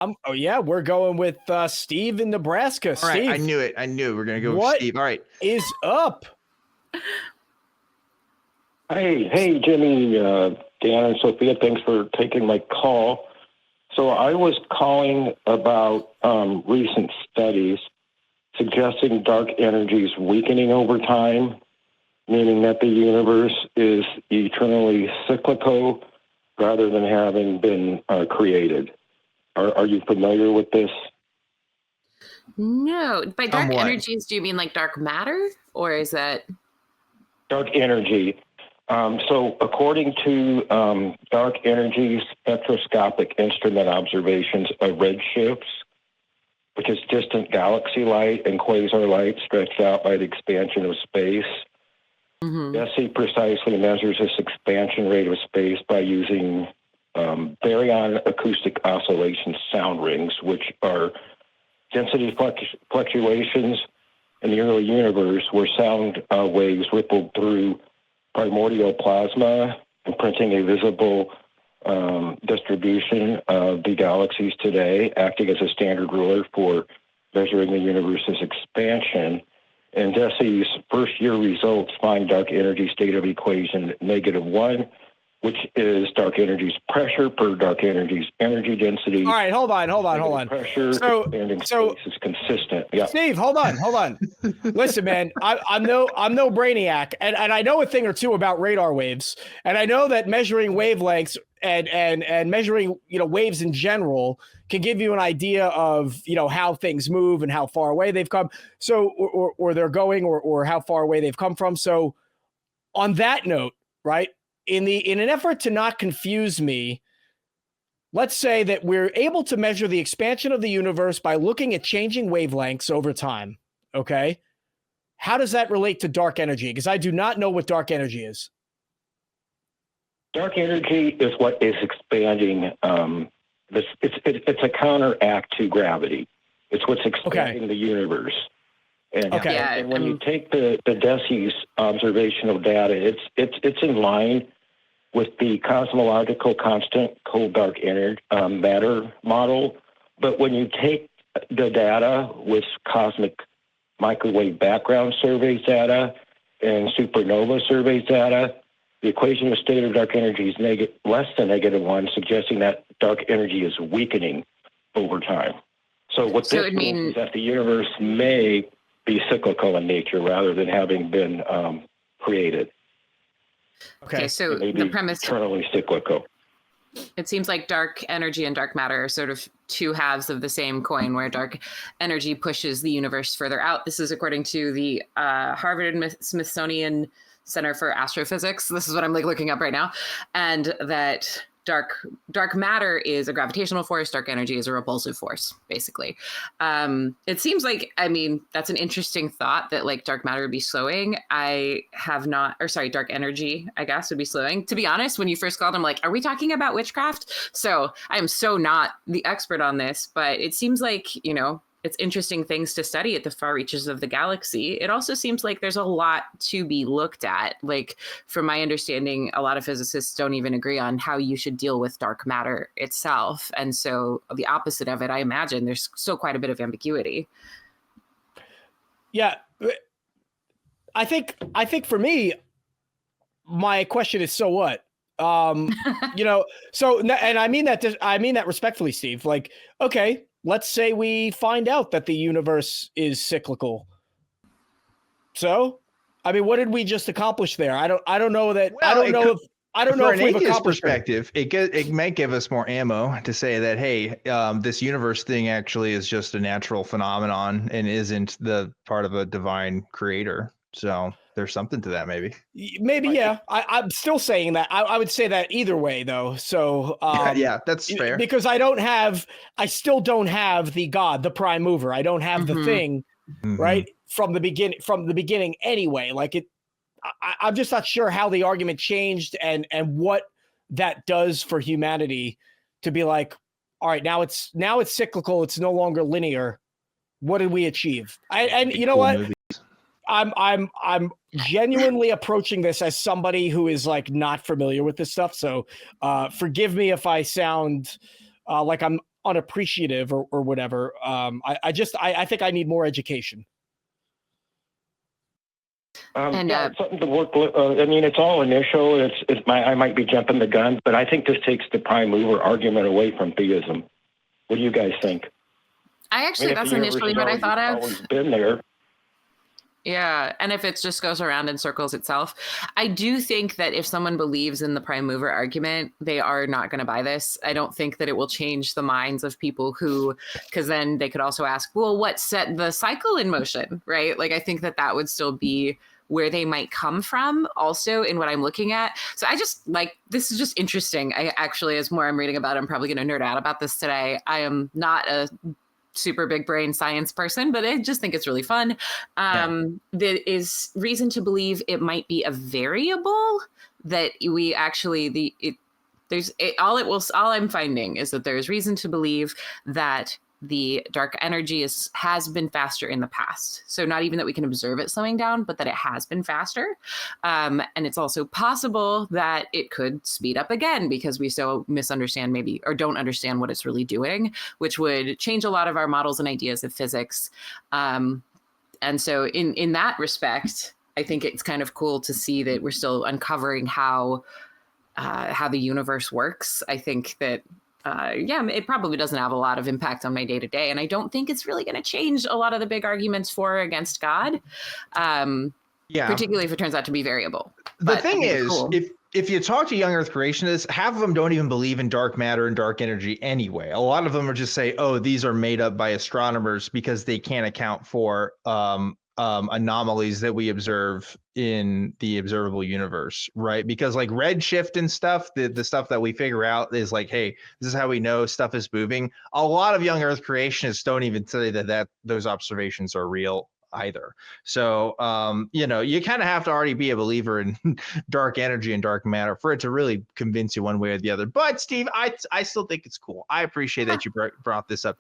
Oh yeah, we're going with Steve in Nebraska. All right, Steve, I knew it. We're gonna go what with Steve. All right, is up? Hey, Jimmy, Dan, and Sophia. Thanks for taking my call. So I was calling about recent studies suggesting dark energy is weakening over time, meaning that the universe is eternally cyclical rather than having been created. Are you familiar with this? No. By dark Somewhat. energies, do you mean like dark matter? Or is that... Dark energy. So according to dark energy spectroscopic instrument observations of redshifts, which is distant galaxy light and quasar light stretched out by the expansion of space, DESI precisely measures this expansion rate of space by using baryon acoustic oscillation sound rings, which are density fluctuations in the early universe where sound waves rippled through primordial plasma, imprinting a visible distribution of the galaxies today, acting as a standard ruler for measuring the universe's expansion. And DESI's first-year results find dark energy state of equation -1, which is dark energy's pressure per dark energy's energy density. All right, hold on. Pressure expanding space is consistent. Yeah. Steve, hold on. Listen, man, I'm no brainiac, and I know a thing or two about radar waves, and I know that measuring wavelengths and measuring waves in general can give you an idea of how things move and how far away they've come. So or they're going or how far away they've come from. So on that note, right? In an effort to not confuse me, let's say that we're able to measure the expansion of the universe by looking at changing wavelengths over time. Okay. How does that relate to dark energy? Because I do not know what dark energy is. Dark energy is what is expanding. It's a counteract to gravity. It's what's expanding the universe. And, and when you take the DESI's observational data, it's in line with the cosmological constant cold dark energy matter model. But when you take the data with cosmic microwave background surveys data and supernova surveys data, the equation of state of dark energy is less than -1, suggesting that dark energy is weakening over time. So what this means is that the universe may be cyclical in nature rather than having been created. Okay, so the premise eternally cyclical. It seems like dark energy and dark matter are sort of two halves of the same coin, where dark energy pushes the universe further out. This is according to the Harvard and Smithsonian Center for Astrophysics. This is what I'm looking up right now, and that dark matter is a gravitational force. Dark energy is a repulsive force, basically. It seems like, that's an interesting thought that like dark matter would be slowing. Dark energy, I guess, would be slowing. To be honest, when you first called, I'm like, are we talking about witchcraft? So I am so not the expert on this, but it seems like, it's interesting things to study at the far reaches of the galaxy. It also seems like there's a lot to be looked at. Like, from my understanding, a lot of physicists don't even agree on how you should deal with dark matter itself. And so the opposite of it, I imagine there's still quite a bit of ambiguity. Yeah. I think for me, my question is, so what? And I mean that respectfully, Steve. Like, okay, let's say we find out that the universe is cyclical. So, what did we just accomplish there? I don't know that. Well, I don't know if we've accomplished perspective. It might give us more ammo to say that, hey, this universe thing actually is just a natural phenomenon and isn't the part of a divine creator. So there's something to that, maybe. Yeah. I'm still saying that. I would say that either way, though. So yeah, that's fair. Because I still don't have the God, the prime mover. I don't have the thing, right, from the beginning anyway. Like I'm just not sure how the argument changed and what that does for humanity to be like, all right, now it's cyclical. It's no longer linear. What did we achieve? And you know what? Movies. I'm genuinely approaching this as somebody who is like not familiar with this stuff. So forgive me if I sound like I'm unappreciative or whatever. I think I need more education. It's something to work. I mean, it's all initial. I might be jumping the gun, but I think this takes the prime mover argument away from theism. What do you guys think? That's initially what I thought of. Always been there. Yeah, and if it just goes around in circles itself, I do think that if someone believes in the prime mover argument, they are not going to buy this. I don't think that it will change the minds of people because then they could also ask, well, what set the cycle in motion, right? Like, I think that would still be where they might come from also in what I'm looking at. So I just this is just interesting. I actually, as more I'm reading about it, I'm probably going to nerd out about this today. I am not a super big brain science person, but I just think it's really fun. There is reason to believe it might be a variable that we actually all I'm finding is that there's reason to believe that the dark energy has been faster in the past. So not even that we can observe it slowing down, but that it has been faster. And it's also possible that it could speed up again because we so misunderstand maybe or don't understand what it's really doing, which would change a lot of our models and ideas of physics. And so in that respect, I think it's kind of cool to see that we're still uncovering how the universe works. I think that it probably doesn't have a lot of impact on my day to day. And I don't think it's really going to change a lot of the big arguments for or against God. Particularly if it turns out to be variable. The thing is, cool. if you talk to young Earth creationists, half of them don't even believe in dark matter and dark energy anyway. A lot of them are just say, oh, these are made up by astronomers because they can't account for anomalies that we observe in the observable universe, right? Because like redshift and stuff, the stuff that we figure out is like, hey, this is how we know stuff is moving. A lot of young Earth creationists don't even say that those observations are real either. So, you kind of have to already be a believer in dark energy and dark matter for it to really convince you one way or the other. But Steve, I still think it's cool. I appreciate that you brought this up